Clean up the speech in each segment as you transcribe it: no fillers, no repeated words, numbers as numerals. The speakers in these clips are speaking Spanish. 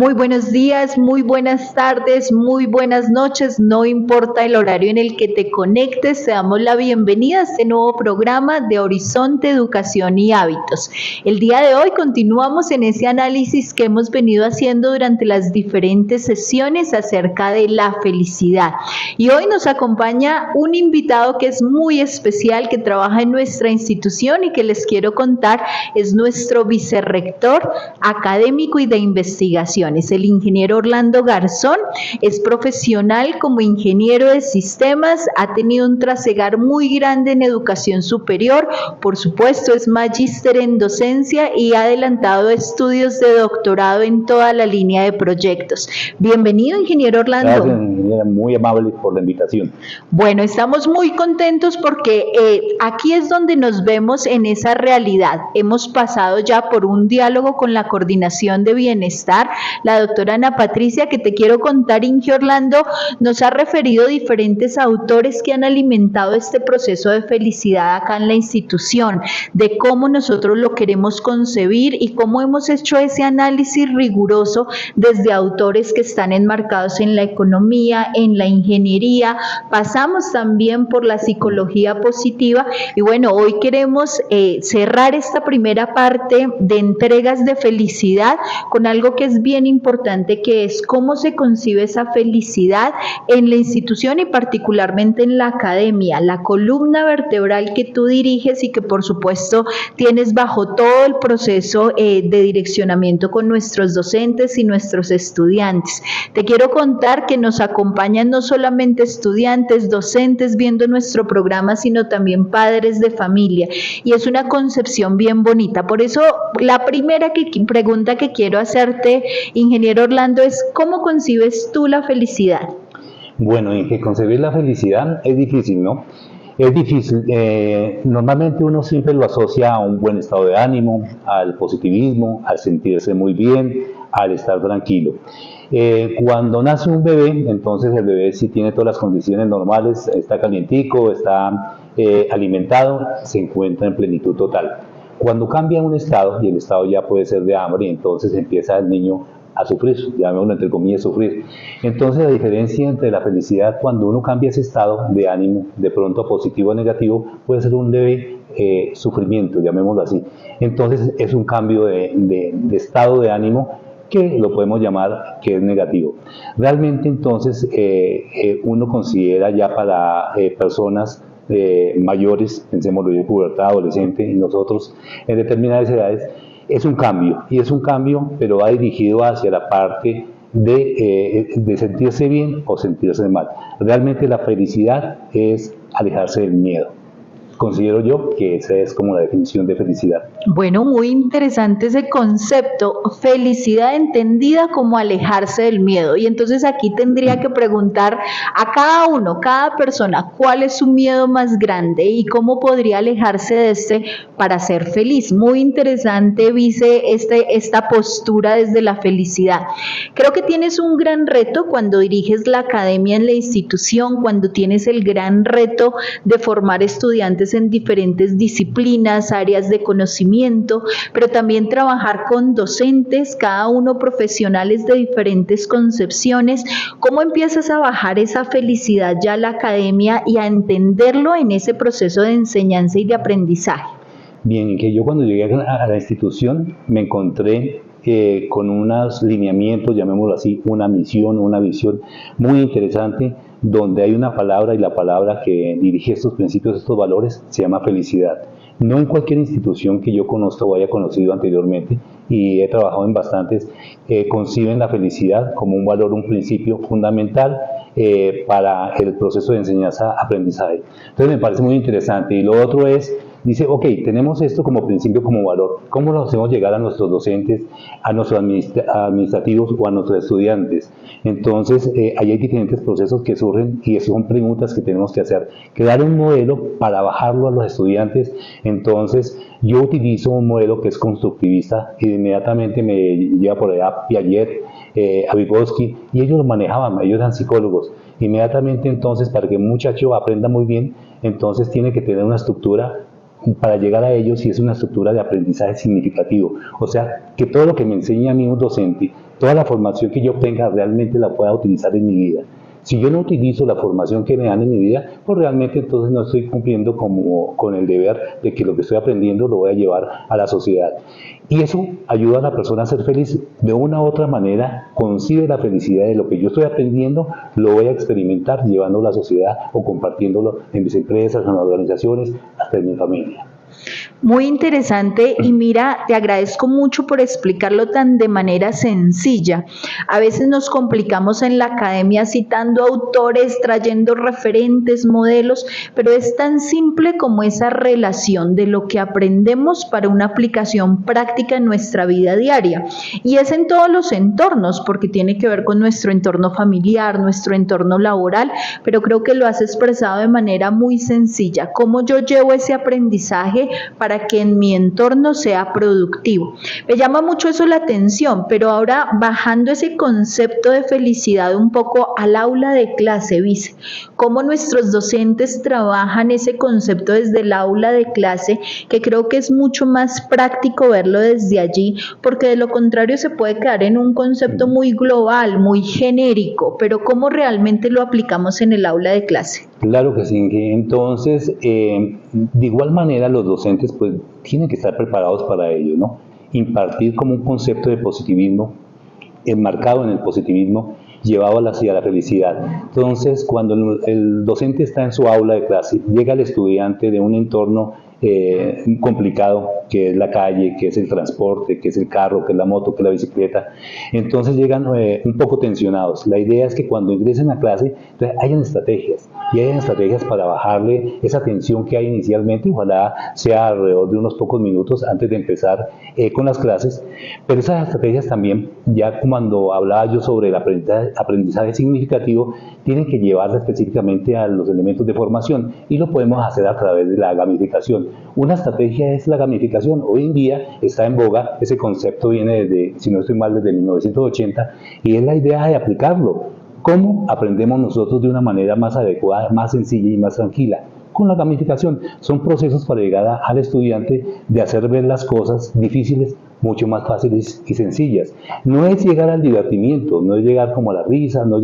Muy buenos días, muy buenas tardes, muy buenas noches, no importa el horario en el que te conectes, te damos la bienvenida a este nuevo programa de Horizonte Educación y Hábitos. El día de hoy continuamos en ese análisis que hemos venido haciendo durante las diferentes sesiones acerca de la felicidad. Y hoy nos acompaña un invitado que es muy especial, que trabaja en nuestra institución y que les quiero contar, es nuestro vicerrector académico y de investigación. Es el ingeniero Orlando Garzón, es profesional como ingeniero de sistemas, ha tenido un trasegar muy grande en educación superior, por supuesto es magíster en docencia y ha adelantado estudios de doctorado en toda la línea de proyectos. Bienvenido, ingeniero Orlando. Gracias, ingeniera, muy amable por la invitación. Bueno, estamos muy contentos porque aquí es donde nos vemos en esa realidad. Hemos pasado ya por un diálogo con la Coordinación de Bienestar. La doctora Ana Patricia, que te quiero contar, Inge Orlando, nos ha referido diferentes autores que han alimentado este proceso de felicidad acá en la institución, de cómo nosotros lo queremos concebir y cómo hemos hecho ese análisis riguroso desde autores que están enmarcados en la economía, en la ingeniería, pasamos también por la psicología positiva y bueno, hoy queremos cerrar esta primera parte de entregas de felicidad con algo que es bien importante, que es cómo se concibe esa felicidad en la institución y particularmente en la academia, la columna vertebral que tú diriges y que por supuesto tienes bajo todo el proceso de direccionamiento con nuestros docentes y nuestros estudiantes. Te quiero contar que nos acompañan no solamente estudiantes, docentes viendo nuestro programa, sino también padres de familia y es una concepción bien bonita. Por eso la primera pregunta que quiero hacerte, ingeniero Orlando, es ¿cómo concibes tú la felicidad? Bueno, en que concebir la felicidad es difícil, ¿no? Es difícil. Normalmente uno siempre lo asocia a un buen estado de ánimo, al positivismo, al sentirse muy bien, al estar tranquilo. Cuando nace un bebé, entonces el bebé sí tiene todas las condiciones normales, está calientico, está alimentado, se encuentra en plenitud total. Cuando cambia un estado, y el estado ya puede ser de hambre, entonces empieza el niño a sufrir, llamémoslo entre comillas sufrir. Entonces la diferencia entre la felicidad cuando uno cambia ese estado de ánimo, de pronto positivo o negativo, puede ser un leve sufrimiento, llamémoslo así. Entonces es un cambio de estado de ánimo que lo podemos llamar que es negativo. Realmente entonces uno considera ya para personas mayores, pensémoslo yo, pubertad, adolescente, y nosotros en determinadas edades, es un cambio, y es un cambio, pero va dirigido hacia la parte de sentirse bien o sentirse mal. Realmente la felicidad es alejarse del miedo. Considero yo que esa es como la definición de felicidad. Bueno, muy interesante ese concepto, felicidad entendida como alejarse del miedo. Y entonces aquí tendría que preguntar a cada uno, cada persona, ¿cuál es su miedo más grande y cómo podría alejarse de este para ser feliz? Muy interesante, Vice, esta postura desde la felicidad. Creo que tienes un gran reto cuando diriges la academia en la institución, cuando tienes el gran reto de formar estudiantes en diferentes disciplinas, áreas de conocimiento, pero también trabajar con docentes, cada uno profesionales de diferentes concepciones. ¿Cómo empiezas a bajar esa felicidad ya a la academia y a entenderlo en ese proceso de enseñanza y de aprendizaje? Bien, que yo cuando llegué a la institución me encontré con unos lineamientos, llamémoslo así, una misión, una visión muy interesante, donde hay una palabra y la palabra que dirige estos principios, estos valores, se llama felicidad. No en cualquier institución que yo conozca o haya conocido anteriormente, y he trabajado en bastantes, conciben la felicidad como un valor, un principio fundamental para el proceso de enseñanza-aprendizaje. Entonces me parece muy interesante. Y lo otro es, dice, ok, tenemos esto como principio, como valor. ¿Cómo lo hacemos llegar a nuestros docentes, a nuestros administrativos o a nuestros estudiantes? Entonces, ahí hay diferentes procesos que surgen y son preguntas que tenemos que hacer. Crear un modelo para bajarlo a los estudiantes. Entonces, yo utilizo un modelo que es constructivista y inmediatamente me lleva por allá Piaget, a Vygotsky, y ellos lo manejaban, ellos eran psicólogos. Inmediatamente entonces, para que un muchacho aprenda muy bien, entonces tiene que tener una estructura para llegar a ellos, y es una estructura de aprendizaje significativo. O sea, que todo lo que me enseña a mí un docente toda la formación que yo tenga realmente la pueda utilizar en mi vida. Si yo no utilizo la formación que me dan en mi vida, pues realmente entonces no estoy cumpliendo con el deber de que lo que estoy aprendiendo lo voy a llevar a la sociedad. Y eso ayuda a la persona a ser feliz de una u otra manera, concibe la felicidad de lo que yo estoy aprendiendo, lo voy a experimentar llevándolo a la sociedad o compartiéndolo en mis empresas, en las organizaciones, hasta en mi familia. Muy interesante y mira, te agradezco mucho por explicarlo tan de manera sencilla. A veces nos complicamos en la academia citando autores, trayendo referentes, modelos, pero es tan simple como esa relación de lo que aprendemos para una aplicación práctica en nuestra vida diaria. Y es en todos los entornos, porque tiene que ver con nuestro entorno familiar, nuestro entorno laboral, pero creo que lo has expresado de manera muy sencilla. ¿Cómo yo llevo ese aprendizaje para que en mi entorno sea productivo? Me llama mucho eso la atención, pero ahora bajando ese concepto de felicidad un poco al aula de clase, Vice, ¿cómo nuestros docentes trabajan ese concepto desde el aula de clase? Que creo que es mucho más práctico verlo desde allí, porque de lo contrario se puede quedar en un concepto muy global, muy genérico, pero ¿cómo realmente lo aplicamos en el aula de clase? Claro que sí, entonces de igual manera los docentes pues tienen que estar preparados para ello, ¿no? Impartir como un concepto de positivismo, enmarcado en el positivismo, llevado hacia la felicidad. Entonces, cuando el docente está en su aula de clase, llega el estudiante de un entorno complicado, que es la calle, que es el transporte, que es el carro, que es la moto, que es la bicicleta, entonces llegan un poco tensionados. La idea es que cuando ingresen a clase hayan estrategias, y hayan estrategias para bajarle esa tensión que hay inicialmente, ojalá sea alrededor de unos pocos minutos antes de empezar con las clases, pero esas estrategias también, ya cuando hablaba yo sobre el aprendizaje significativo, tienen que llevarse específicamente a los elementos de formación, y lo podemos hacer a través de la gamificación. Una estrategia es la gamificación. Hoy en día está en boga, ese concepto viene desde, si no estoy mal, desde 1980, y es la idea de aplicarlo. ¿Cómo aprendemos nosotros de una manera más adecuada, más sencilla y más tranquila? Con la gamificación. Son procesos para llegar al estudiante de hacer ver las cosas difíciles mucho más fáciles y sencillas. No es llegar al divertimiento, no es llegar como a la risa, no,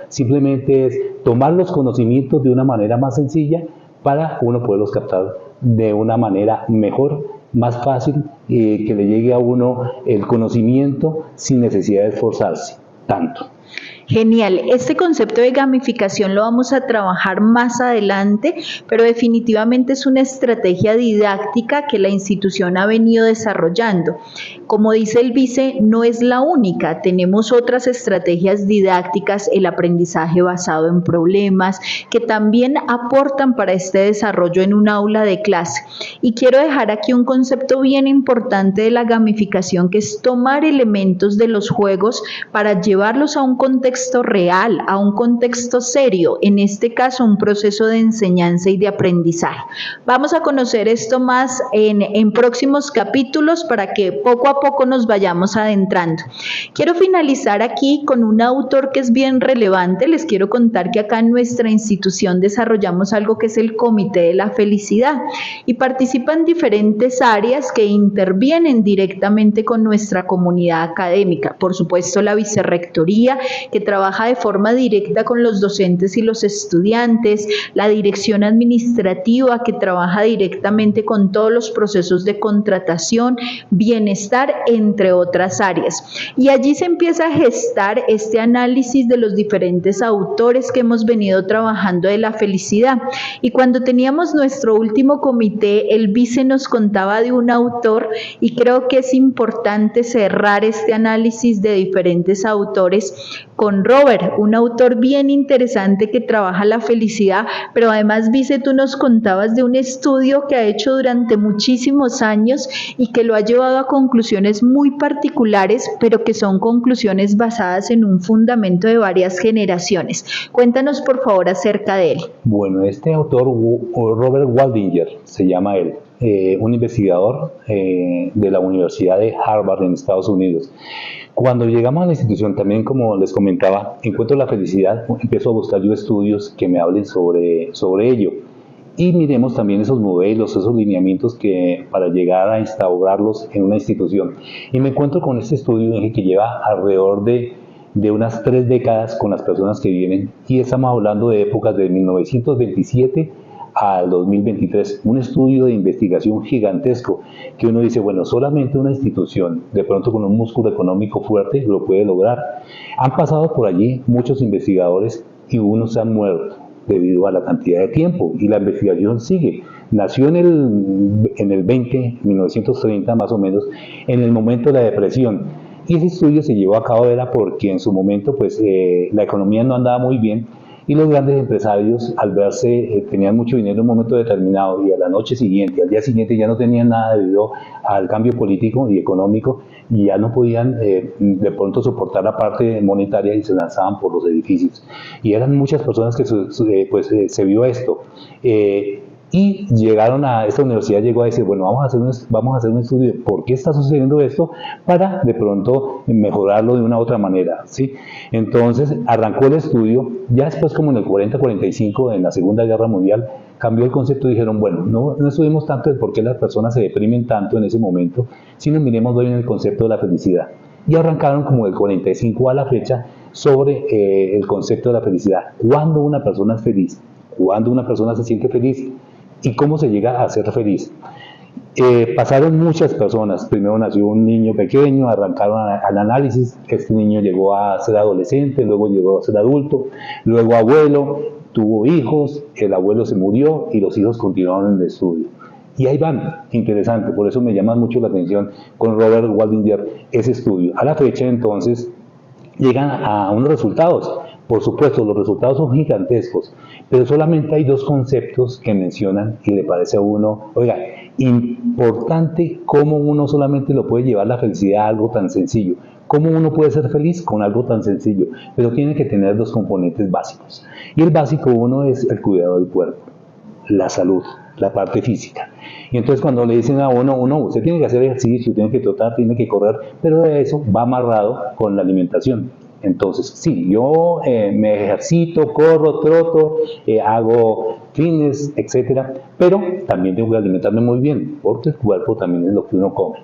simplemente es tomar los conocimientos de una manera más sencilla para uno poderlos captar de una manera mejor, más fácil, que le llegue a uno el conocimiento sin necesidad de esforzarse tanto. Genial, este concepto de gamificación lo vamos a trabajar más adelante, pero definitivamente es una estrategia didáctica que la institución ha venido desarrollando. Como dice el vice, no es la única, tenemos otras estrategias didácticas, el aprendizaje basado en problemas, que también aportan para este desarrollo en un aula de clase. Y quiero dejar aquí un concepto bien importante de la gamificación, que es tomar elementos de los juegos para llevarlos a un contexto real, a un contexto serio, en este caso un proceso de enseñanza y de aprendizaje. Vamos a conocer esto más en próximos capítulos para que poco a poco nos vayamos adentrando. Quiero finalizar aquí con un autor que es bien relevante. Les quiero contar que acá en nuestra institución desarrollamos algo que es el Comité de la Felicidad y participan diferentes áreas que intervienen directamente con nuestra comunidad académica. Por supuesto, la vicerrectoría, que trabaja de forma directa con los docentes y los estudiantes, la dirección administrativa, que trabaja directamente con todos los procesos de contratación, bienestar, entre otras áreas. Y allí se empieza a gestar este análisis de los diferentes autores que hemos venido trabajando de la felicidad. Y cuando teníamos nuestro último comité, el vice nos contaba de un autor, y creo que es importante cerrar este análisis de diferentes autores con Robert, un autor bien interesante que trabaja la felicidad, pero además, Vice, tú nos contabas de un estudio que ha hecho durante muchísimos años y que lo ha llevado a conclusiones muy particulares, pero que son conclusiones basadas en un fundamento de varias generaciones. Cuéntanos, por favor, acerca de él. Bueno, este autor, Robert Waldinger, se llama él, un investigador de la Universidad de Harvard en Estados Unidos. Cuando llegamos a la institución, también como les comentaba, encuentro la felicidad, empiezo a buscar yo estudios que me hablen sobre ello. y miremos también esos modelos, esos lineamientos que para llegar a instaurarlos en una institución. Y me encuentro con este estudio que lleva alrededor de unas 3 décadas con las personas que vienen, y estamos hablando de épocas de 1927 al 2023, un estudio de investigación gigantesco que uno dice, bueno, solamente una institución, de pronto con un músculo económico fuerte, lo puede lograr. Han pasado por allí muchos investigadores y unos se han muerto debido a la cantidad de tiempo, y la investigación sigue. Nació en el 1930 más o menos, en el momento de la depresión, y ese estudio se llevó a cabo era porque en su momento pues la economía no andaba muy bien, y los grandes empresarios, al verse, tenían mucho dinero en un momento determinado y a la noche siguiente, al día siguiente ya no tenían nada debido al cambio político y económico, y ya no podían de pronto soportar la parte monetaria y se lanzaban por los edificios. Y eran muchas personas que se vio esto. Y llegaron a esta universidad, llegó a decir, bueno, vamos a hacer un estudio de por qué está sucediendo esto para de pronto mejorarlo de una u otra manera, ¿sí? Entonces arrancó el estudio, ya después como en el 40-45, en la Segunda Guerra Mundial, cambió el concepto y dijeron, bueno, no estudiemos tanto de por qué las personas se deprimen tanto en ese momento, sino miremos hoy en el concepto de la felicidad. Y arrancaron como del 45 a la fecha sobre el concepto de la felicidad. ¿Cuándo una persona es feliz? ¿Cuándo una persona se siente feliz? ¿Y cómo se llega a ser feliz? Pasaron muchas personas. Primero nació un niño pequeño, arrancaron al análisis. Este niño llegó a ser adolescente, luego llegó a ser adulto, luego abuelo, tuvo hijos, el abuelo se murió y los hijos continuaron en el estudio. Y ahí van, interesante, por eso me llama mucho la atención con Robert Waldinger ese estudio. A la fecha entonces llegan a unos resultados. Por supuesto, los resultados son gigantescos, pero solamente hay 2 conceptos que mencionan y le parece a uno, oiga, importante cómo uno solamente lo puede llevar la felicidad a algo tan sencillo. ¿Cómo uno puede ser feliz con algo tan sencillo? Pero tiene que tener 2 componentes básicos. Y el básico uno es el cuidado del cuerpo, la salud, la parte física. Y entonces cuando le dicen a uno, usted tiene que hacer ejercicio, tiene que trotar, tiene que correr, pero de eso va amarrado con la alimentación. Entonces, sí, yo me ejercito, corro, troto, hago fitness, etcétera, pero también tengo que alimentarme muy bien, porque el cuerpo también es lo que uno come.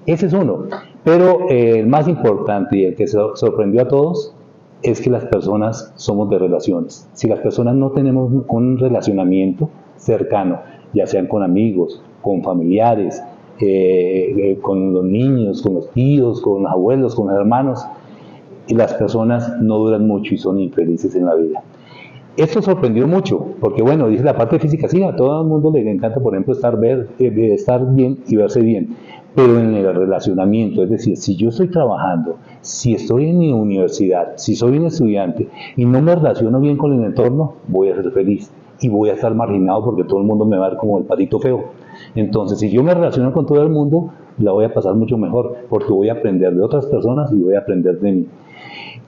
Ese es uno, pero el más importante y el que sorprendió a todos es que las personas somos de relaciones. Si las personas no tenemos un relacionamiento cercano, ya sean con amigos, con familiares, con los niños, con los tíos, con los abuelos, con los hermanos, y las personas no duran mucho y son infelices en la vida. Esto sorprendió mucho, porque bueno, dice la parte física, sí, a todo el mundo le encanta, por ejemplo, estar bien y verse bien, pero en el relacionamiento, es decir, si yo estoy trabajando, si estoy en mi universidad, si soy un estudiante y no me relaciono bien con el entorno, voy a ser feliz y voy a estar marginado porque todo el mundo me va a ver como el patito feo. Entonces, si yo me relaciono con todo el mundo, la voy a pasar mucho mejor, porque voy a aprender de otras personas y voy a aprender de mí.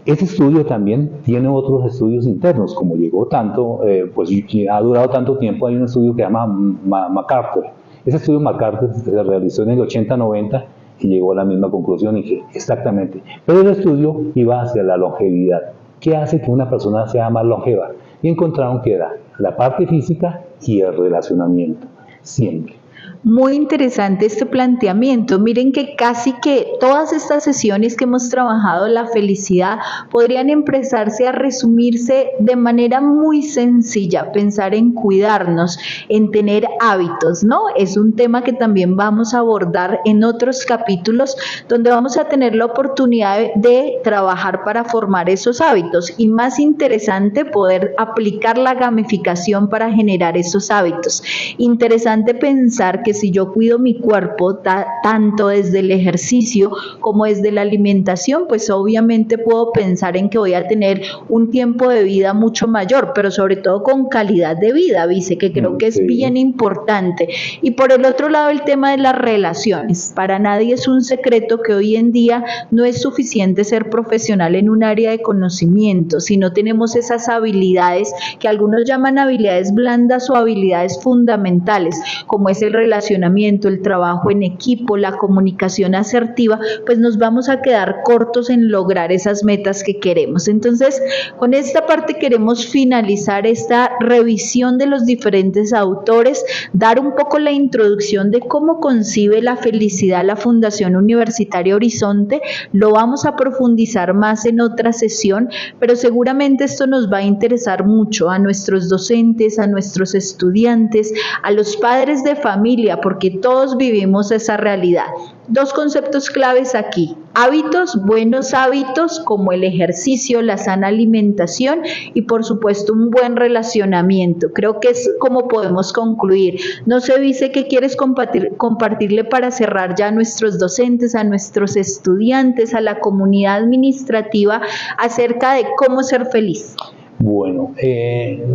Este estudio también tiene otros estudios internos, como llegó tanto, pues ha durado tanto tiempo, hay un estudio que se llama MacArthur. Ese estudio MacArthur se realizó en el 80-90 y llegó a la misma conclusión y que exactamente. Pero el estudio iba hacia la longevidad. ¿Qué hace que una persona sea más longeva? Y encontraron que era la parte física y el relacionamiento, siempre. Muy interesante este planteamiento. Miren que casi que todas estas sesiones que hemos trabajado la felicidad podrían empezarse a resumirse de manera muy sencilla, pensar en cuidarnos, en tener hábitos, ¿no? Es un tema que también vamos a abordar en otros capítulos donde vamos a tener la oportunidad de trabajar para formar esos hábitos y más interesante poder aplicar la gamificación para generar esos hábitos. Interesante pensar que si yo cuido mi cuerpo tanto desde el ejercicio como desde la alimentación, pues obviamente puedo pensar en que voy a tener un tiempo de vida mucho mayor, pero sobre todo con calidad de vida, Vice, que creo que es bien importante. Y por el otro lado, el tema de las relaciones. Para nadie es un secreto que hoy en día no es suficiente ser profesional en un área de conocimiento, si no tenemos esas habilidades que algunos llaman habilidades blandas o habilidades fundamentales, como es el relacionamiento relacionamiento, el trabajo en equipo, la comunicación asertiva, pues nos vamos a quedar cortos en lograr esas metas que queremos. Entonces, con esta parte queremos finalizar esta revisión de los diferentes autores, dar un poco la introducción de cómo concibe la felicidad la Fundación Universitaria Horizonte. Lo vamos a profundizar más en otra sesión, pero seguramente esto nos va a interesar mucho a nuestros docentes, a nuestros estudiantes, a los padres de familia, porque todos vivimos esa realidad. Dos conceptos claves aquí: hábitos, buenos hábitos como el ejercicio, la sana alimentación y por supuesto un buen relacionamiento. Creo que es como podemos concluir. No sé, Vice, ¿qué quieres compartirle para cerrar ya a nuestros docentes, a nuestros estudiantes, a la comunidad administrativa acerca de cómo ser feliz? Bueno,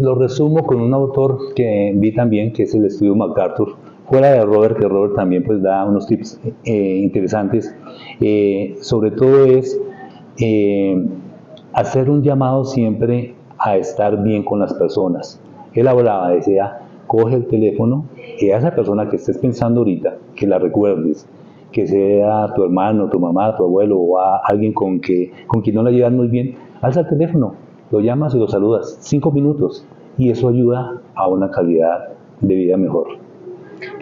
lo resumo con un autor que vi también, que es el estudio MacArthur, fuera de Robert, que Robert también pues da unos tips interesantes. Sobre todo es hacer un llamado siempre a estar bien con las personas. Él hablaba, decía, coge el teléfono y a esa persona que estés pensando ahorita, que la recuerdes, que sea tu hermano, tu mamá, tu abuelo o a alguien con quien no la llevas muy bien, alza el teléfono, lo llamas y lo saludas 5 minutos y eso ayuda a una calidad de vida mejor.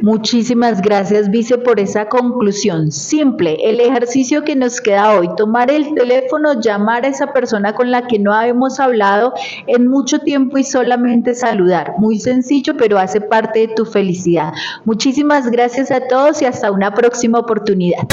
Muchísimas gracias, Vice, por esa conclusión. Simple, el ejercicio que nos queda hoy: tomar el teléfono, llamar a esa persona con la que no hemos hablado en mucho tiempo y solamente saludar. Muy sencillo, pero hace parte de tu felicidad. Muchísimas gracias a todos y hasta una próxima oportunidad.